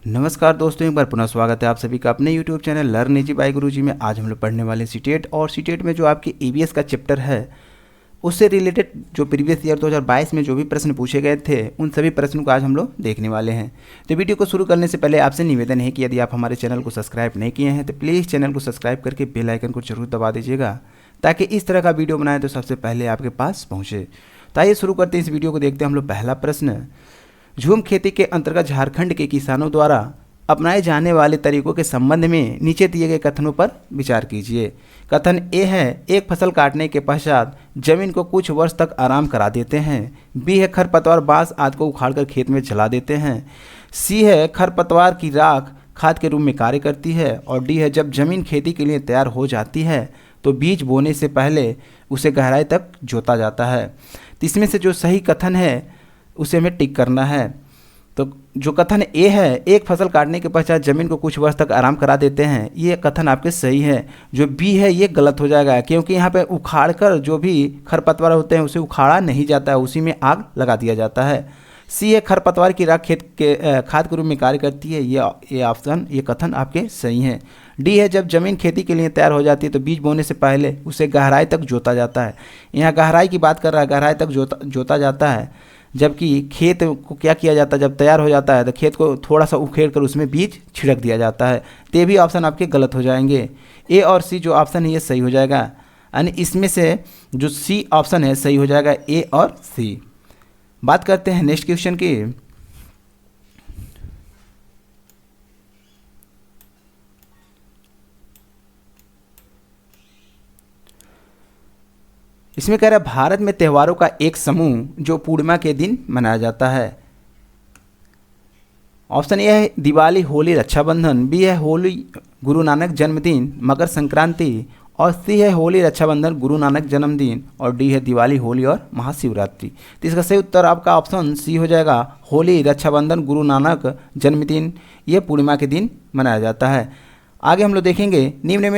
नमस्कार दोस्तों, एक बार पुनः स्वागत है आप सभी का अपने YouTube channel learn easy by Guruji में। आज हम लोग पढ़ने वाले सीटेट और सीटेट में जो आपके ईवीएस का चैप्टर है उससे रिलेटेड जो प्रीवियस ईयर 2022 में जो भी प्रश्न पूछे गए थे उन सभी प्रश्नों को आज हम लोग देखने वाले हैं। तो वीडियो को शुरू करने से पहले आपसे निवेदन है कि यदि आप हमारे चैनल को सब्सक्राइब नहीं किए हैं तो प्लीज़ चैनल को सब्सक्राइब करके बेल आइकन को जरूर दबा दीजिएगा ताकि इस तरह का वीडियो बनाए तो सबसे पहले आपके पास पहुँचे। तो आइए शुरू करते हैं इस वीडियो को। देखते हैं हम लोग पहला प्रश्न। झूम खेती के अंतर्गत झारखंड के किसानों द्वारा अपनाए जाने वाले तरीकों के संबंध में नीचे दिए गए कथनों पर विचार कीजिए। कथन ए है, एक फसल काटने के पश्चात जमीन को कुछ वर्ष तक आराम करा देते हैं। बी है, खरपतवार बांस आदि को उखाड़कर खेत में जला देते हैं। सी है, खरपतवार की राख खाद के रूप में कार्य करती है। और डी है, जब जमीन खेती के लिए तैयार हो जाती है तो बीज बोने से पहले उसे गहराई तक जोता जाता है। तो इसमें से जो सही कथन है उसे हमें टिक करना है। तो जो कथन ए है, एक फसल काटने के पश्चात जमीन को कुछ वर्ष तक आराम करा देते हैं, ये कथन आपके सही है। जो बी है ये गलत हो जाएगा क्योंकि यहाँ पे उखाड़ कर जो भी खरपतवार होते हैं उसे उखाड़ा नहीं जाता है, उसी में आग लगा दिया जाता है। सी है, खरपतवार की राख खेत के खाद के रूप में कार्य करती है, ये ऑप्शन ये कथन आपके सही हैं। डी है, जब जमीन खेती के लिए तैयार हो जाती है तो बीज बोने से पहले उसे गहराई तक जोता जाता है। यहाँ गहराई की बात कर रहा है, गहराई तक जोता जाता है। जबकि खेत को क्या किया जाता है, जब तैयार हो जाता है तो खेत को थोड़ा सा उखेड़ कर उसमें बीज छिड़क दिया जाता है। तो ये भी ऑप्शन आपके गलत हो जाएंगे। ए और सी जो ऑप्शन है ये सही हो जाएगा, यानी इसमें से जो सी ऑप्शन है सही हो जाएगा, ए और सी। बात करते हैं नेक्स्ट क्वेश्चन की। इसमें कह रहा है भारत में त्योहारों का एक समूह जो पूर्णिमा के दिन मनाया जाता है। ऑप्शन ए है दिवाली, होली, रक्षाबंधन। बी है होली, गुरु नानक जन्मदिन, मकर संक्रांति। और सी है होली, रक्षाबंधन, गुरु नानक जन्मदिन। और डी है दिवाली, होली और महाशिवरात्रि। तो इसका सही उत्तर आपका ऑप्शन सी हो जाएगा, होली, रक्षाबंधन, गुरु नानक जन्मदिन ये पूर्णिमा के दिन मनाया जाता है। आगे हम लोग देखेंगे निम्न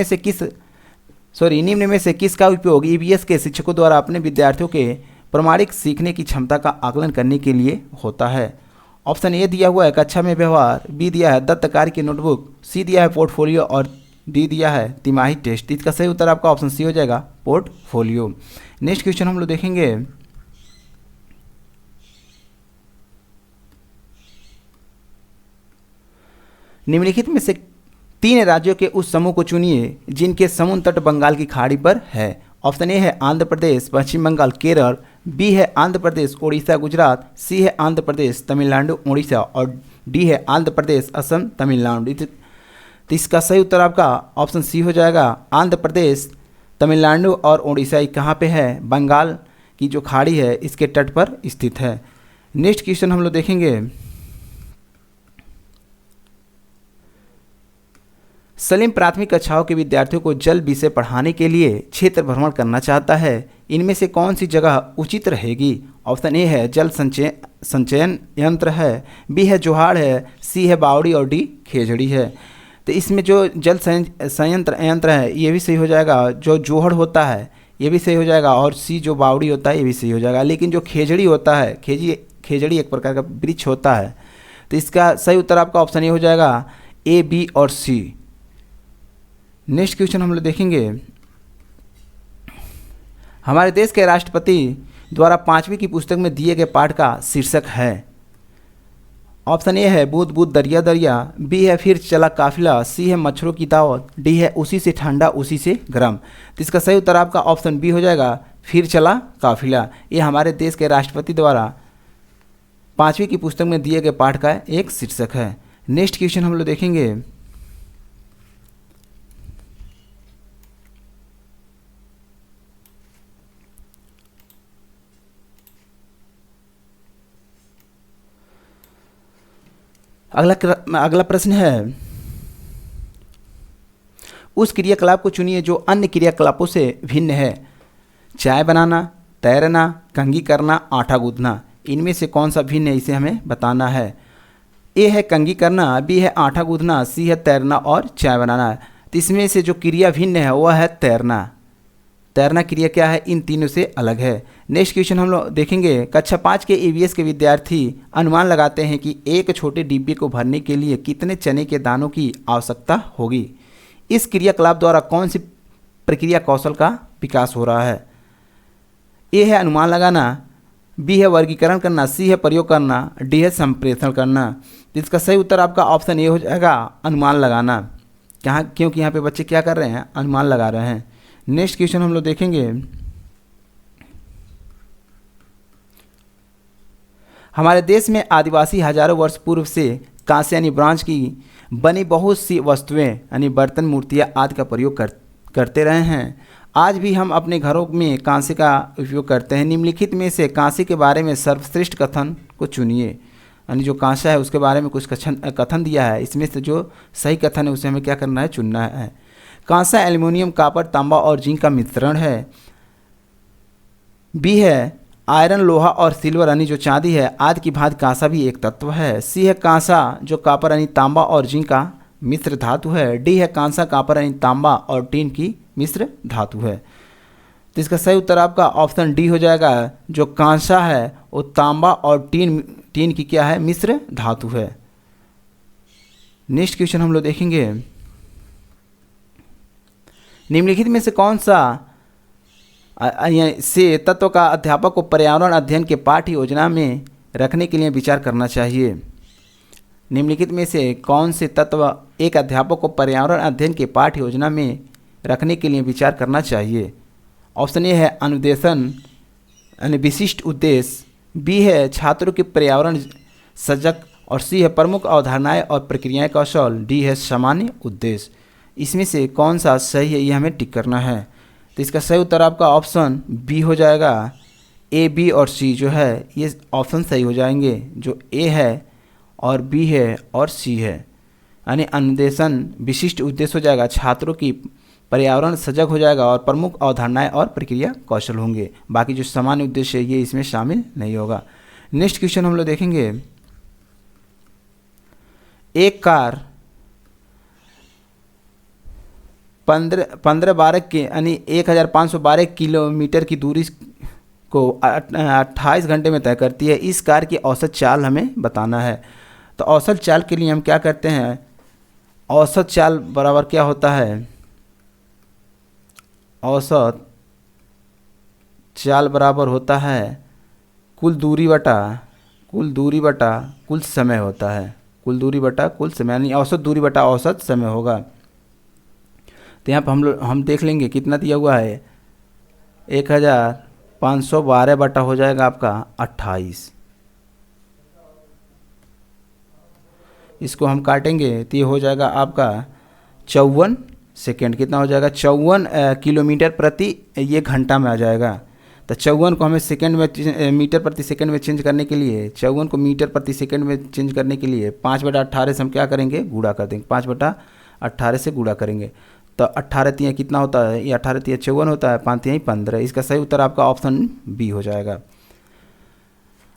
में से किसका उपयोग ईवीएस के शिक्षकों द्वारा अपने विद्यार्थियों के प्रमाणिक सीखने की क्षमता का आकलन करने के लिए होता है। ऑप्शन ए दिया हुआ है कक्षा में व्यवहार, बी दिया है दत्त कार्य की नोटबुक, सी दिया है पोर्टफोलियो और डी दिया है तिमाही टेस्ट। इसका सही उत्तर आपका ऑप्शन सी हो जाएगा, पोर्टफोलियो। नेक्स्ट क्वेश्चन हम लोग देखेंगे। निम्नलिखित में से 3 राज्यों के उस समूह को चुनिए जिनके समुद्र तट बंगाल की खाड़ी पर है। ऑप्शन ए है आंध्र प्रदेश, पश्चिम बंगाल, केरल। बी है आंध्र प्रदेश, उड़ीसा, गुजरात। सी है आंध्र प्रदेश, तमिलनाडु, उड़ीसा। और डी है आंध्र प्रदेश, असम, तमिलनाडु। तो इसका सही उत्तर आपका ऑप्शन सी हो जाएगा, आंध्र प्रदेश, तमिलनाडु और उड़ीसा। ये कहाँ पे है? बंगाल की जो खाड़ी है इसके तट पर स्थित है। नेक्स्ट क्वेश्चन हम लोग देखेंगे। सलीम प्राथमिक कक्षाओं के विद्यार्थियों को जल विषय पढ़ाने के लिए क्षेत्र भ्रमण करना चाहता है। इनमें से कौन सी जगह उचित रहेगी? ऑप्शन ए है जल संचयन यंत्र है, बी है जोहाड़ है, सी है बावड़ी और डी खेजड़ी है। तो इसमें जो जल संयंत्र यंत्र है ये भी सही हो जाएगा, जो जोहड़ होता है ये भी सही हो जाएगा, और सी जो बावड़ी होता है ये भी सही हो जाएगा। लेकिन जो खेजड़ी होता है, खेजड़ी एक प्रकार का वृक्ष होता है, तो इसका सही उत्तर आपका ऑप्शन ए हो जाएगा, ए, बी और सी। नेक्स्ट क्वेश्चन हम लोग देखेंगे। हमारे देश के राष्ट्रपति द्वारा 5वीं की पुस्तक में दिए गए पाठ का शीर्षक है। ऑप्शन ए है बूंद बूंद दरिया दरिया, बी है फिर चला काफिला, सी है मच्छरों की दावत, डी है उसी से ठंडा उसी से गर्म। तो इसका सही उत्तर आपका ऑप्शन बी हो जाएगा, फिर चला काफिला। ये हमारे देश के राष्ट्रपति द्वारा 5वीं की पुस्तक में दिए गए पाठ का एक शीर्षक है। नेक्स्ट क्वेश्चन हम लोग देखेंगे। अगला प्रश्न है, उस क्रियाकलाप को चुनिए जो अन्य क्रियाकलापों से भिन्न है। चाय बनाना, तैरना, कंघी करना, आटा गूंथना। इनमें से कौन सा भिन्न है इसे हमें बताना है। ए है कंघी करना, बी है आटा गूंथना, सी है तैरना और चाय बनाना। तो इसमें से जो क्रिया भिन्न है वह है तैरना। तैरना क्रिया क्या है, इन तीनों से अलग है। नेक्स्ट क्वेश्चन हम लोग देखेंगे, कक्षा 5 के ईवीएस के विद्यार्थी अनुमान लगाते हैं कि एक छोटे डिब्बे को भरने के लिए कितने चने के दानों की आवश्यकता होगी। इस क्रियाकलाप द्वारा कौन सी प्रक्रिया कौशल का विकास हो रहा है। ए है अनुमान लगाना, बी है वर्गीकरण करना, सी है प्रयोग करना, डी है संप्रेषण करना। तो इसका सही उत्तर आपका ऑप्शन ए हो जाएगा, अनुमान लगाना। क्योंकि यहाँ पे बच्चे क्या कर रहे हैं, अनुमान लगा रहे हैं। नेक्स्ट क्वेश्चन हम लोग देखेंगे, हमारे देश में आदिवासी हजारों वर्ष पूर्व से कांसे यानी ब्रॉन्ज की बनी बहुत सी वस्तुएं यानी बर्तन, मूर्तियाँ आदि का प्रयोग करते रहे हैं। आज भी हम अपने घरों में कांसे का उपयोग करते हैं। निम्नलिखित में से कांसे के बारे में सर्वश्रेष्ठ कथन को चुनिए। यानी जो कांसा है उसके बारे में कुछ कथन दिया है, इसमें से जो सही कथन है उसे हमें क्या करना है, चुनना है। कांसा एल्युमिनियम, कॉपर, तांबा और जिंक का मिश्रण है। बी है आयरन, लोहा और सिल्वर यानी जो चांदी है आदि की भांति कांसा भी एक तत्व है। सी है कांसा जो कॉपर यानी तांबा और जिंक का मिश्र धातु है। डी है कांसा, कॉपर यानी तांबा और टीन की मिश्र धातु है। तो इसका सही उत्तर आपका ऑप्शन डी हो जाएगा, जो कांसा है वो तांबा और टीन की क्या है, मिश्र धातु है। नेक्स्ट क्वेश्चन हम लोग देखेंगे, निम्नलिखित में से कौन सा से तत्व का अध्यापक को पर्यावरण अध्ययन के पाठ्य योजना में रखने के लिए विचार करना चाहिए। निम्नलिखित में से कौन से तत्व एक अध्यापक को पर्यावरण अध्ययन के पाठ्य योजना में रखने के लिए विचार करना चाहिए। ऑप्शन ए है अनुदेशन यानी विशिष्ट उद्देश्य, बी है छात्रों के पर्यावरण सजग और सी है प्रमुख अवधारणाएं और प्रक्रियाएं कौशल, डी है सामान्य उद्देश्य। इसमें से कौन सा सही है ये हमें टिक करना है। तो इसका सही उत्तर आपका ऑप्शन बी हो जाएगा। ए, बी और सी जो है ये ऑप्शन सही हो जाएंगे। जो ए है और बी है और सी है, यानी अनुदेशन विशिष्ट उद्देश्य हो जाएगा, छात्रों की पर्यावरण सजग हो जाएगा और प्रमुख अवधारणाएं और प्रक्रिया कौशल होंगे। बाकी जो सामान्य उद्देश्य है ये इसमें शामिल नहीं होगा। नेक्स्ट क्वेश्चन हम लोग देखेंगे, एक कार 15-12 के यानी 1512 किलोमीटर की दूरी को 28 घंटे में तय करती है। इस कार की औसत चाल हमें बताना है। तो औसत चाल के लिए हम क्या करते हैं, औसत चाल बराबर क्या होता है, औसत चाल बराबर होता है कुल दूरी बटा कुल समय होता है। कुल दूरी बटा कुल समय यानी औसत दूरी बटा औसत समय होगा। तो यहाँ पर हम देख लेंगे कितना दिया हुआ है, 1512 बटा हो जाएगा आपका 28। इसको हम काटेंगे तो ये हो जाएगा आपका 54 सेकेंड। कितना हो जाएगा, 54 किलोमीटर प्रति ये घंटा में आ जाएगा। तो 54 को हमें सेकेंड में मीटर प्रति सेकेंड में चेंज करने के लिए, 54 को मीटर प्रति सेकेंड में चेंज करने के लिए 5/18 से हम क्या करेंगे, गुणा कर देंगे। 5/18 से गुणा करेंगे तो 18 तिया कितना होता है, ये 18 तिया 54 होता है, 5 तिया 15। इसका सही उत्तर आपका ऑप्शन बी हो जाएगा।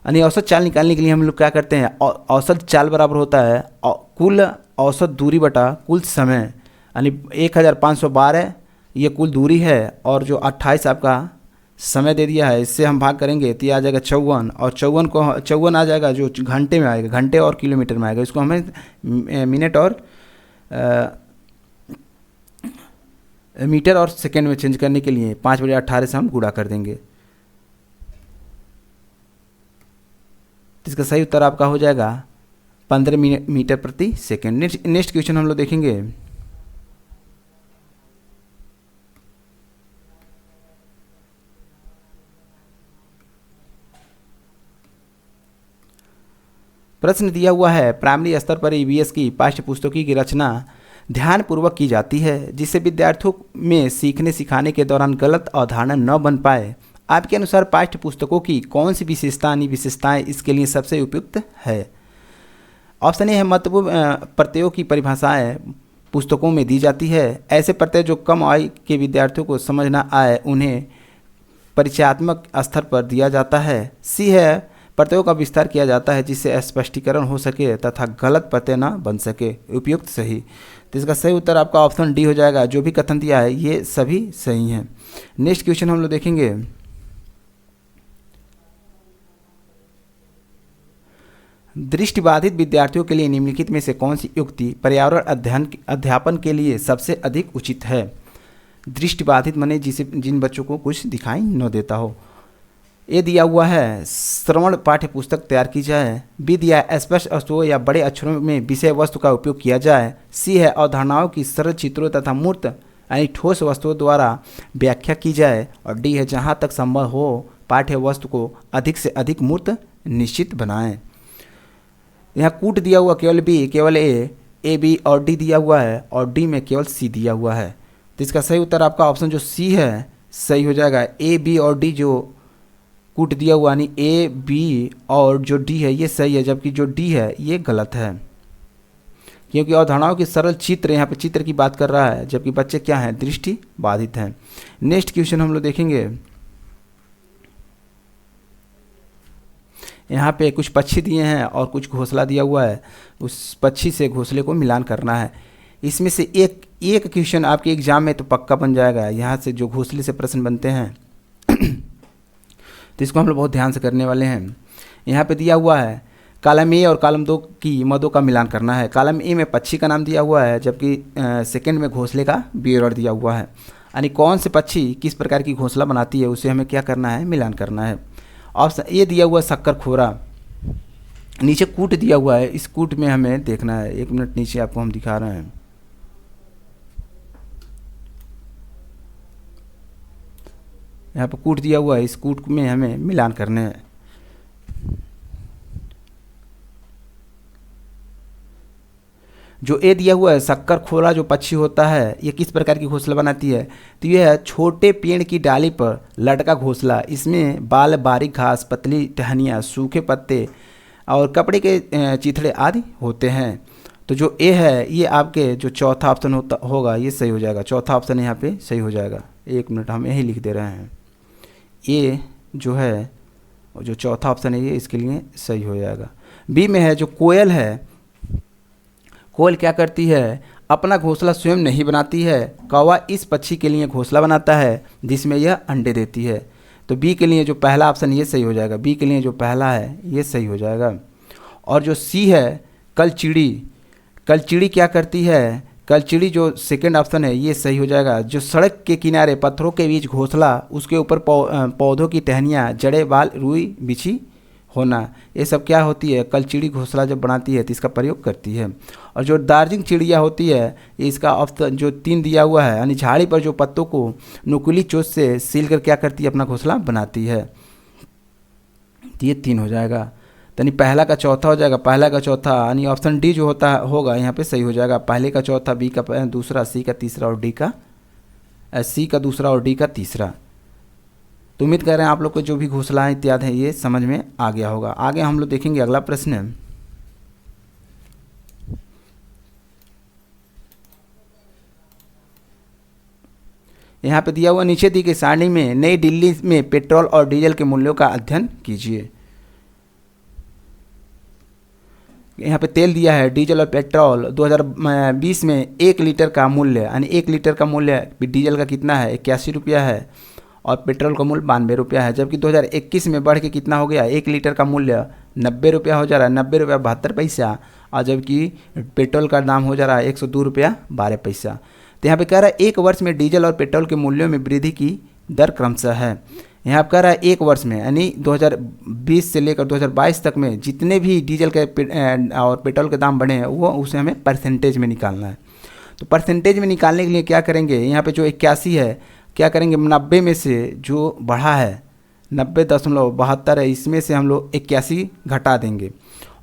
यानी औसत चाल निकालने के लिए हम लोग क्या करते हैं, औसत चाल बराबर होता है कुल औसत दूरी बटा कुल समय। यानी 1512 ये कुल दूरी है और जो 28 आपका समय दे दिया है, इससे हम भाग करेंगे तो ये आ जाएगा 54 और 54 आ जाएगा जो घंटे में आएगा, घंटे और किलोमीटर में आएगा। इसको हमें मिनट और मीटर और सेकेंड में चेंज करने के लिए 5/18 से हम गुणा कर देंगे। इसका सही उत्तर आपका हो जाएगा 15 मीटर प्रति सेकेंड। नेक्स्ट क्वेश्चन हम लोग देखेंगे, प्रश्न दिया हुआ है, प्राइमरी स्तर पर ईवीएस की पाठ्य पुस्तकों की रचना ध्यानपूर्वक की जाती है जिससे विद्यार्थियों में सीखने सिखाने के दौरान गलत अवधारणा न बन पाए। आपके अनुसार पाठ्य पुस्तकों की कौन सी विशेषताएं इसके लिए सबसे उपयुक्त है। ऑप्शन ए है महत्वपूर्ण प्रत्ययों की परिभाषाएं पुस्तकों में दी जाती है। ऐसे प्रत्यय जो कम आयु के विद्यार्थियों को समझ न आए उन्हें परिचयात्मक स्तर पर दिया जाता है। सी है प्रत्ययों का विस्तार किया जाता है जिससे स्पष्टीकरण हो सके तथा गलत प्रत्यय न बन सके। उपयुक्त सही, तो इसका सही उत्तर आपका ऑप्शन डी हो जाएगा। जो भी कथन दिया है ये सभी सही हैं। नेक्स्ट क्वेश्चन हम लोग देखेंगे, दृष्टिबाधित विद्यार्थियों के लिए निम्नलिखित में से कौन सी युक्ति पर्यावरण अध्यापन के लिए सबसे अधिक उचित है। दृष्टिबाधित माने जिन बच्चों को कुछ दिखाई न देता हो। ए दिया हुआ है श्रवण पाठ्य पुस्तक तैयार की जाए। बी दिया है स्पष्ट वस्तुओं या बड़े अक्षरों में विषय वस्तु का उपयोग किया जाए। सी है अवधारणाओं की सरल चित्रों तथा मूर्त यानी ठोस वस्तुओं द्वारा व्याख्या की जाए। और डी है जहाँ तक संभव हो पाठ्य वस्तु को अधिक से अधिक मूर्त निश्चित बनाएं। यहाँ कूट दिया हुआ केवल बी, केवल ए बी और डी दिया हुआ है और डी में केवल सी दिया हुआ है। तो इसका सही उत्तर आपका ऑप्शन जो सी है सही हो जाएगा। ए बी और डी जो कूट दिया हुआ यानी ए बी और जो डी है ये सही है, जबकि जो डी है ये गलत है, क्योंकि अवधारणाओं की सरल चित्र, यहाँ पे चित्र की बात कर रहा है, जबकि बच्चे क्या हैं, दृष्टि बाधित हैं। नेक्स्ट क्वेश्चन हम लोग देखेंगे, यहाँ पे कुछ पक्षी दिए हैं और कुछ घोंसला दिया हुआ है, उस पक्षी से घोंसले को मिलान करना है। इसमें से एक क्वेश्चन आपके एग्जाम में तो पक्का बन जाएगा, यहाँ से जो घोंसले से प्रश्न बनते हैं तो इसको हम लोग बहुत ध्यान से करने वाले हैं। यहाँ पे दिया हुआ है कॉलम ए और कॉलम 2 की मदों का मिलान करना है। कॉलम ए में पक्षी का नाम दिया हुआ है, जबकि सेकंड में घोंसले का ब्यौरा दिया हुआ है, यानी कौन से पक्षी किस प्रकार की घोंसला बनाती है उसे हमें क्या करना है, मिलान करना है। ऑप्शन ए दिया हुआ शक्कर खोरा, नीचे कूट दिया हुआ है, इस कूट में हमें देखना है। 1 मिनट नीचे आपको हम दिखा रहे हैं। यहाँ पर कूट दिया हुआ है, इस कूट में हमें मिलान करने हैं। जो ए दिया हुआ है शक्कर खोरा जो पक्षी होता है ये किस प्रकार की घोंसला बनाती है, तो यह है छोटे पेड़ की डाली पर लटका घोंसला। इसमें बाल, बारीक घास, पतली टहनियाँ, सूखे पत्ते और कपड़े के चिथड़े आदि होते हैं। तो जो ए है ये आपके जो चौथा ऑप्शन होगा ये सही हो जाएगा। चौथा ऑप्शन यहाँ पे सही हो जाएगा। 1 मिनट हम यही लिख दे रहे हैं। ये जो है जो चौथा ऑप्शन है ये इसके लिए सही हो जाएगा। बी में है जो कोयल है, कोयल क्या करती है, अपना घोंसला स्वयं नहीं बनाती है। कौवा इस पक्षी के लिए घोंसला बनाता है जिसमें यह अंडे देती है। तो बी के लिए जो पहला ऑप्शन ये सही हो जाएगा। बी के लिए जो पहला है ये सही हो जाएगा। और जो सी है कलचिड़ी, कलचिड़ी क्या करती है, कलचिड़ी जो सेकंड ऑप्शन है ये सही हो जाएगा। जो सड़क के किनारे पत्थरों के बीच घोंसला, उसके ऊपर पौधों की टहनियाँ, जड़ें, बाल, रुई बिछी होना, ये सब क्या होती है, कलचिड़ी घोंसला जब बनाती है तो इसका प्रयोग करती है। और जो दार्जिलिंग चिड़िया होती है इसका ऑप्शन जो 3 दिया हुआ है, यानी झाड़ी पर जो पत्तों को नुकीली चोंच से सील कर क्या करती है, अपना घोंसला बनाती है। तो ये 3 हो जाएगा, यानी पहला का चौथा हो जाएगा। पहला का चौथा यानी ऑप्शन डी जो होता होगा यहाँ पे सही हो जाएगा। पहले का चौथा, बी का दूसरा, सी का तीसरा और डी का सी का दूसरा और डी का तीसरा। तो उम्मीद कर रहे हैं आप लोग को जो भी घोंसला इत्यादि है ये समझ में आ गया होगा। आगे हम लोग देखेंगे अगला प्रश्न है। यहाँ पे दिया हुआ नीचे दी गई सारणी में नई दिल्ली में पेट्रोल और डीजल के मूल्यों का अध्ययन कीजिए। यहाँ पे तेल दिया है, डीजल और पेट्रोल 2020 में 1 लीटर का मूल्य, यानी 1 लीटर का मूल्य डीजल का कितना है, 81 रुपया है और पेट्रोल का मूल्य 92 रुपया है। जबकि 2021 में बढ़ के कितना हो गया, 1 लीटर का मूल्य 90 रुपया हो जा रहा है, 90 रुपया 72 पैसा, और जबकि पेट्रोल का दाम हो जा रहा है 102 रुपया 12 पैसा। तो यहाँ पे कह रहा है 1 वर्ष में डीजल और पेट्रोल के मूल्यों में वृद्धि की दर क्रमशः है। यहाँ पर कह रहा है 1 वर्ष में, यानी 2020 से लेकर 2022 तक में जितने भी डीजल के और पेट्रोल के दाम बढ़े हैं वो उसे हमें परसेंटेज में निकालना है। तो परसेंटेज में निकालने के लिए क्या करेंगे, यहाँ पे जो 81 है क्या करेंगे, 90 में से जो बढ़ा है 90.72 है, इसमें से हम लोग 81 घटा देंगे।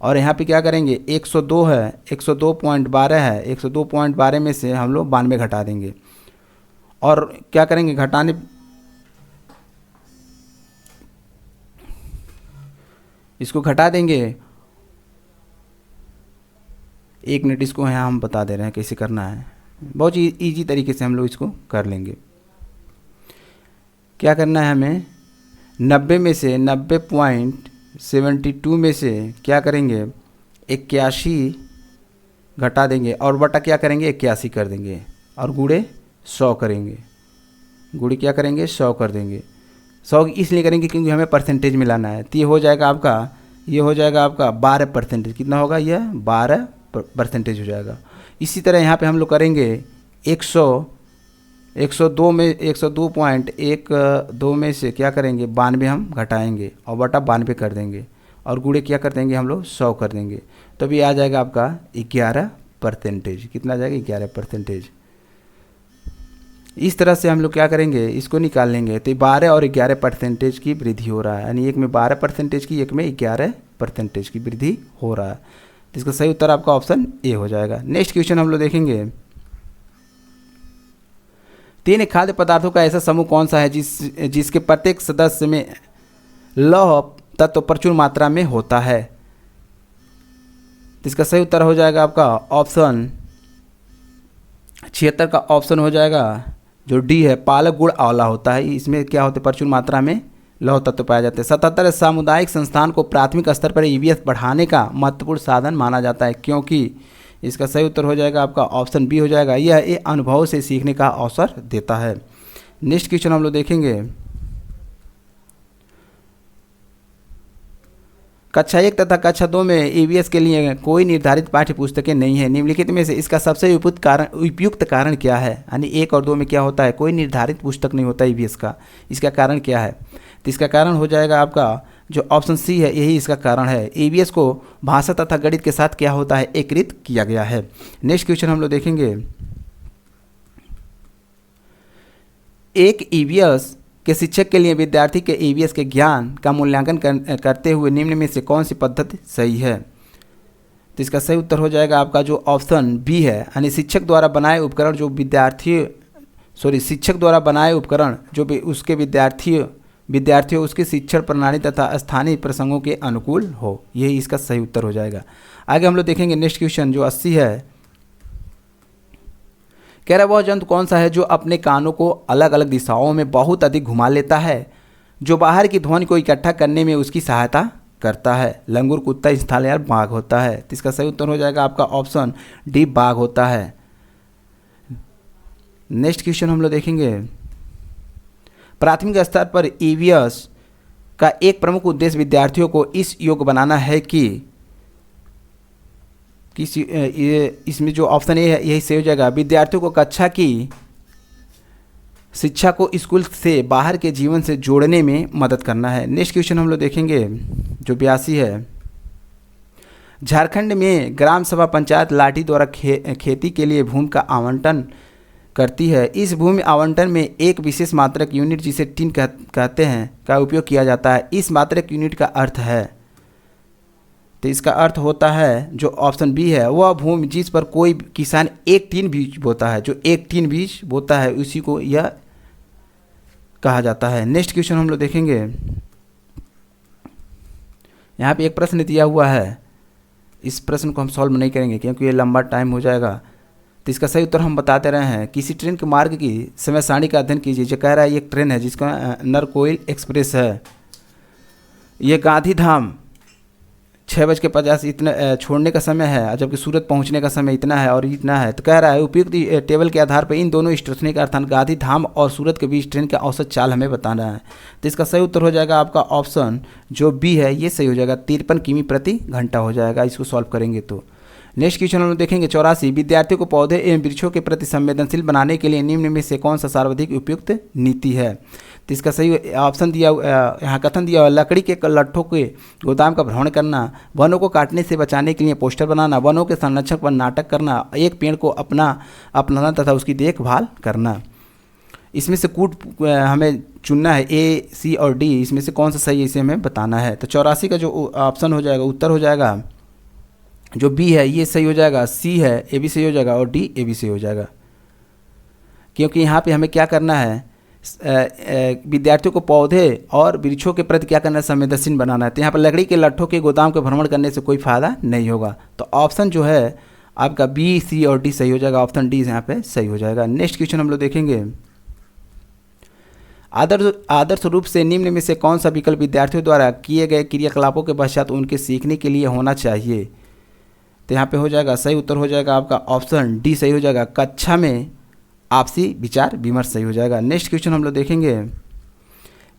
और यहाँ पे क्या करेंगे, 102 है, 102.12 है, 102.12 में से हम लोग 92 घटा देंगे। और क्या करेंगे, घटाने इसको घटा देंगे। 1 मिनट, इसको यहाँ हम बता दे रहे हैं कैसे करना है, बहुत ही ईजी तरीके से हम लोग इसको कर लेंगे। क्या करना है हमें, 90 में से 90 पॉइंट 72 में से क्या करेंगे 81 घटा देंगे और बटा क्या करेंगे 81 कर देंगे और गुणे 100 करेंगे। गुणे क्या करेंगे 100 कर देंगे। 100 इसलिए करेंगे क्योंकि हमें परसेंटेज में लाना है। तो ये हो जाएगा आपका 12%। कितना होगा यह 12% हो जाएगा। इसी तरह यहाँ पे हम लोग करेंगे 102 में 102.12 में से क्या करेंगे 92 हम घटाएंगे और बटा 92 कर देंगे और गुणे क्या कर देंगे हम लोग 100 कर देंगे। तो भी आ जाएगा आपका 11%। कितना आ जाएगा 11%। इस तरह से हम लोग क्या करेंगे इसको निकाल लेंगे। तो 12 और 11% की वृद्धि हो रहा है, यानी एक में 12% की, एक में 11% की वृद्धि हो रहा है। तो इसका सही उत्तर आपका ऑप्शन ए हो जाएगा। नेक्स्ट क्वेश्चन हम लोग देखेंगे 3 खाद्य पदार्थों का ऐसा समूह कौन सा है जिसके प्रत्येक सदस्य में लौह तत्व प्रचुर मात्रा में होता है। तो इसका सही उत्तर हो जाएगा आपका ऑप्शन 76 का ऑप्शन हो जाएगा जो डी है, पालक गुड़ आंवला होता है। इसमें क्या होते हैं प्रचुर मात्रा में लौह तत्व पाए जाते हैं। 77 सामुदायिक संस्थान को प्राथमिक स्तर पर ईवीएस बढ़ाने का महत्वपूर्ण साधन माना जाता है क्योंकि इसका सही उत्तर हो जाएगा आपका ऑप्शन बी हो जाएगा, यह अनुभव से सीखने का अवसर देता है। नेक्स्ट क्वेश्चन हम लोग देखेंगे कक्षा 1 तथा कक्षा 2 में ईवीएस के लिए कोई निर्धारित पाठ्य पुस्तकें नहीं है। निम्नलिखित में से इसका सबसे उपयुक्त कारण क्या है। यानी 1 और 2 में क्या होता है कोई निर्धारित पुस्तक नहीं होता ईवीएस का। इसका कारण क्या है। तो इसका कारण हो जाएगा आपका जो ऑप्शन सी है, यही इसका कारण है। ईवीएस को भाषा तथा गणित के साथ क्या होता है एकीकृत किया गया है। नेक्स्ट क्वेश्चन हम लोग देखेंगे एक ईवीएस के शिक्षक के लिए विद्यार्थी के ईवीएस के ज्ञान का मूल्यांकन करते हुए निम्न में से कौन सी पद्धति सही है। तो इसका सही उत्तर हो जाएगा आपका जो ऑप्शन बी है, यानी शिक्षक द्वारा बनाए उपकरण जो उसके विद्यार्थियों उसके शिक्षण प्रणाली तथा स्थानीय प्रसंगों के अनुकूल हो, यही इसका सही उत्तर हो जाएगा। आगे हम लोग देखेंगे नेक्स्ट क्वेश्चन जो 80 है। कह रहा है वह जंतु कौन सा है जो अपने कानों को अलग अलग दिशाओं में बहुत अधिक घुमा लेता है, जो बाहर की ध्वनि को इकट्ठा करने में उसकी सहायता करता है। लंगूर, कुत्ता, स्थल या बाघ होता है। तो इसका सही उत्तर हो जाएगा आपका ऑप्शन डी बाघ होता है। नेक्स्ट क्वेश्चन हम लोग देखेंगे प्राथमिक स्तर पर ईवीएस का एक प्रमुख उद्देश्य विद्यार्थियों को इस योग्य बनाना है कि इसमें जो ऑप्शन ए है यही सही हो जाएगा, विद्यार्थियों को कक्षा की शिक्षा को स्कूल से बाहर के जीवन से जोड़ने में मदद करना है। नेक्स्ट क्वेश्चन हम लोग देखेंगे जो 82 है। झारखंड में ग्राम सभा पंचायत लाठी द्वारा खेती के लिए भूमि का आवंटन करती है। इस भूमि आवंटन में एक विशेष मात्रक यूनिट जिसे टिन कहते हैं का उपयोग किया जाता है। इस मात्रक यूनिट का अर्थ है, तो इसका अर्थ होता है जो ऑप्शन बी है, वह भूमि जिस पर कोई किसान एक टिन बीज बोता है, जो एक टिन बीज बोता है उसी को यह कहा जाता है। नेक्स्ट क्वेश्चन हम लोग देखेंगे यहाँ पे एक प्रश्न दिया हुआ है, इस प्रश्न को हम सॉल्व नहीं करेंगे क्योंकि ये लंबा टाइम हो जाएगा। तो इसका सही उत्तर हम बताते रहे हैं। किसी ट्रेन के मार्ग की समय सारणी का अध्ययन कीजिए। जो कह रहा है ये एक ट्रेन है जिसका नरकोइल एक्सप्रेस है, ये गांधीधाम 6:50 इतना छोड़ने का समय है, जबकि सूरत पहुंचने का समय इतना है और इतना है। तो कह रहा है उपयुक्त टेबल के आधार पर इन दोनों स्टेशनों का अर्थात गांधीधाम और सूरत के बीच ट्रेन का औसत चाल हमें बताना है। तो इसका सही उत्तर हो जाएगा आपका ऑप्शन जो बी है, ये सही हो जाएगा, 53 किमी प्रति घंटा हो जाएगा इसको सॉल्व करेंगे तो। नेक्स्ट क्वेश्चन हम लोग देखेंगे 84, विद्यार्थियों को पौधे एवं वृक्षों के प्रति संवेदनशील बनाने के लिए निम्न में से कौन सा सर्वाधिक उपयुक्त नीति है। तो इसका सही ऑप्शन दिया यहाँ कथन दिया हुआ, लकड़ी के लट्ठों के गोदाम का भ्रमण करना, वनों को काटने से बचाने के लिए पोस्टर बनाना, वनों के संरक्षण पर नाटक करना, एक पेड़ को अपनाना तथा उसकी देखभाल करना। इसमें से कूट हमें चुनना है ए, सी और डी, इसमें से कौन सा सही है इसे हमें बताना है। तो 84 का जो ऑप्शन हो जाएगा उत्तर हो जाएगा जो बी है ये सही हो जाएगा, सी है ए भी सही हो जाएगा और डी ए भी सही हो जाएगा। क्योंकि यहाँ पे हमें क्या करना है, विद्यार्थियों को पौधे और वृक्षों के प्रति क्या करना है, संवेदनशील बनाना है। तो यहाँ पर लकड़ी के लट्ठों के गोदाम के भ्रमण करने से कोई फायदा नहीं होगा। तो ऑप्शन जो है आपका बी, सी और डी सही हो जाएगा, ऑप्शन डी यहाँ पे सही हो जाएगा। नेक्स्ट क्वेश्चन हम लोग देखेंगे आदर्श रूप से निम्न में से कौन सा विकल्प विद्यार्थियों द्वारा किए गए क्रियाकलापों के पश्चात उनके सीखने के लिए होना चाहिए? तो यहाँ पे हो जाएगा, सही उत्तर हो जाएगा आपका ऑप्शन डी सही हो जाएगा, कक्षा में आपसी विचार विमर्श सही हो जाएगा। नेक्स्ट क्वेश्चन हम लोग देखेंगे,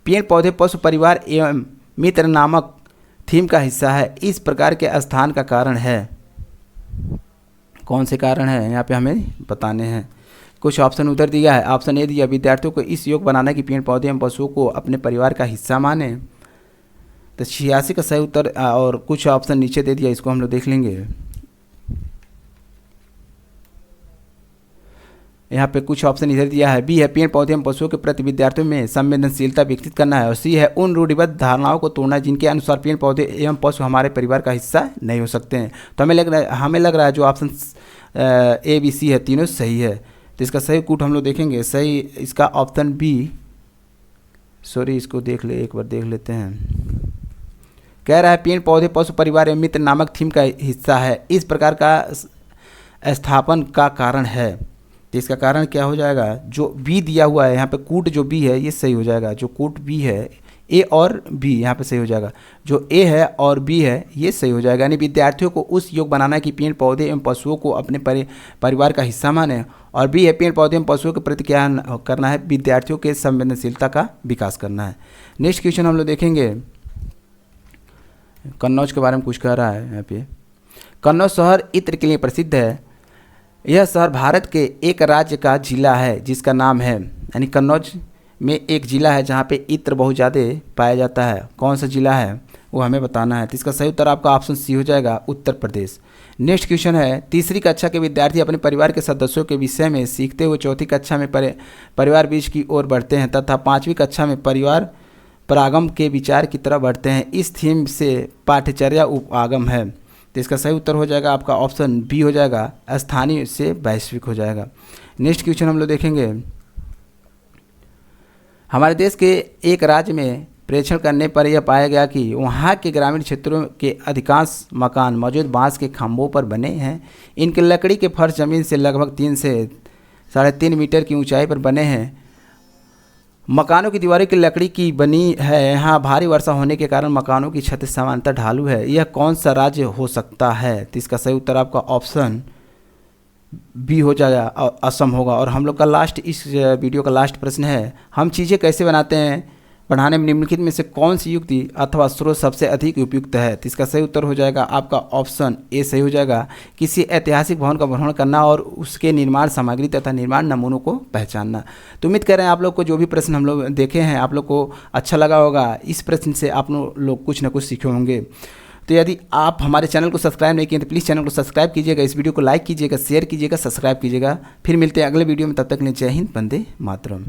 पेड़ पौधे पशु परिवार एवं मित्र नामक थीम का हिस्सा है, इस प्रकार के स्थान का कारण है। कौन से कारण है यहाँ पे हमें बताने हैं। कुछ ऑप्शन उधर दिया है। ऑप्शन ए दिया, विद्यार्थियों को इस योग बनाना कि पेड़ पौधे एवं पशुओं को अपने परिवार का हिस्सा माने, तो 86 का सही उत्तर। और कुछ ऑप्शन नीचे दे दिया, इसको हम लोग देख लेंगे। यहाँ पे कुछ ऑप्शन इधर दिया है। बी है, पेड़ पौधे एवं पशुओं के प्रति विद्यार्थियों में संवेदनशीलता विकसित करना है। और सी है, उन रूढ़िबद्ध धारणाओं को तोड़ना जिनके अनुसार पेड़ पौधे एवं पशु हमारे परिवार का हिस्सा नहीं हो सकते हैं। तो हमें लग रहा है जो ऑप्शन ए बी सी है तीनों सही है। तो इसका सही कूट हम लोग देखेंगे। सही इसका ऑप्शन बी, सॉरी इसको एक बार देख लेते हैं। कह रहा है पेड़ पौधे पशु परिवार एवं मित्र नामक थीम का हिस्सा है, इस प्रकार का स्थापन का कारण है। तो इसका कारण क्या हो जाएगा, जो बी दिया हुआ है यहाँ पे कूट जो बी है ये सही हो जाएगा। जो कूट बी है, ए और बी यहाँ पे सही हो जाएगा। जो ए है और बी है ये सही हो जाएगा। यानी विद्यार्थियों को उस योग बनाना कि पेड़ पौधे एवं पशुओं को अपने परिवार का हिस्सा माने। और बी है, पेड़ पौधे एवं पशुओं के प्रति क्या करना है, विद्यार्थियों के संवेदनशीलता का विकास करना है। नेक्स्ट क्वेश्चन हम लोग देखेंगे, कन्नौज के बारे में कुछ कह रहा है यहाँ पे। कन्नौज शहर इत्र के लिए प्रसिद्ध है। यह शहर भारत के एक राज्य का जिला है जिसका नाम है, यानी कन्नौज में एक जिला है जहाँ पे इत्र बहुत ज़्यादा पाया जाता है। कौन सा जिला है वो हमें बताना है। तो इसका सही उत्तर आपका ऑप्शन सी हो जाएगा, उत्तर प्रदेश। नेक्स्ट क्वेश्चन है, तीसरी कक्षा के विद्यार्थी अपने परिवार के सदस्यों के विषय में सीखते हुए चौथी कक्षा में परिवार बीज की ओर बढ़ते हैं तथा पाँचवीं कक्षा में परिवार परागम के विचार की तरफ बढ़ते हैं। इस थीम से पाठ्यचर्या उपागम है। तो इसका सही उत्तर हो जाएगा आपका ऑप्शन बी हो जाएगा, स्थानीय से वैश्विक हो जाएगा। नेक्स्ट क्वेश्चन हम लोग देखेंगे, हमारे देश के एक राज्य में प्रेक्षण करने पर यह पाया गया कि वहाँ के ग्रामीण क्षेत्रों के अधिकांश मकान मौजूद बांस के खंभों पर बने हैं। इनके लकड़ी के फर्श जमीन से लगभग 3 से 3.5 मीटर की ऊंचाई पर बने हैं। मकानों की दीवारें की लकड़ी की बनी है। यहाँ भारी वर्षा होने के कारण मकानों की छत समांतर ढालू है। यह कौन सा राज्य हो सकता है? तो इसका सही उत्तर आपका ऑप्शन बी हो जाएगा, असम होगा। और हम लोग का लास्ट, इस वीडियो का लास्ट प्रश्न है, हम चीज़ें कैसे बनाते हैं पढ़ाने में निम्नलिखित में से कौन सी युक्ति अथवा स्रोत सबसे अधिक उपयुक्त है? तो इसका सही उत्तर हो जाएगा आपका ऑप्शन ए सही हो जाएगा, किसी ऐतिहासिक भवन का भ्रमण करना और उसके निर्माण सामग्री तथा निर्माण नमूनों को पहचानना। तो उम्मीद कर रहे हैं आप लोग को जो भी प्रश्न हम लोग देखे हैं आप लोग को अच्छा लगा होगा। इस प्रश्न से आप लोग कुछ ना कुछ सीखे होंगे। तो यदि आप हमारे चैनल को सब्सक्राइब नहीं किए तो प्लीज़ चैनल को सब्सक्राइब कीजिएगा, इस वीडियो को लाइक कीजिएगा, शेयर कीजिएगा, सब्सक्राइब कीजिएगा। फिर मिलते हैं अगले वीडियो में, तब तक के लिए जय हिंद, वंदे मातरम।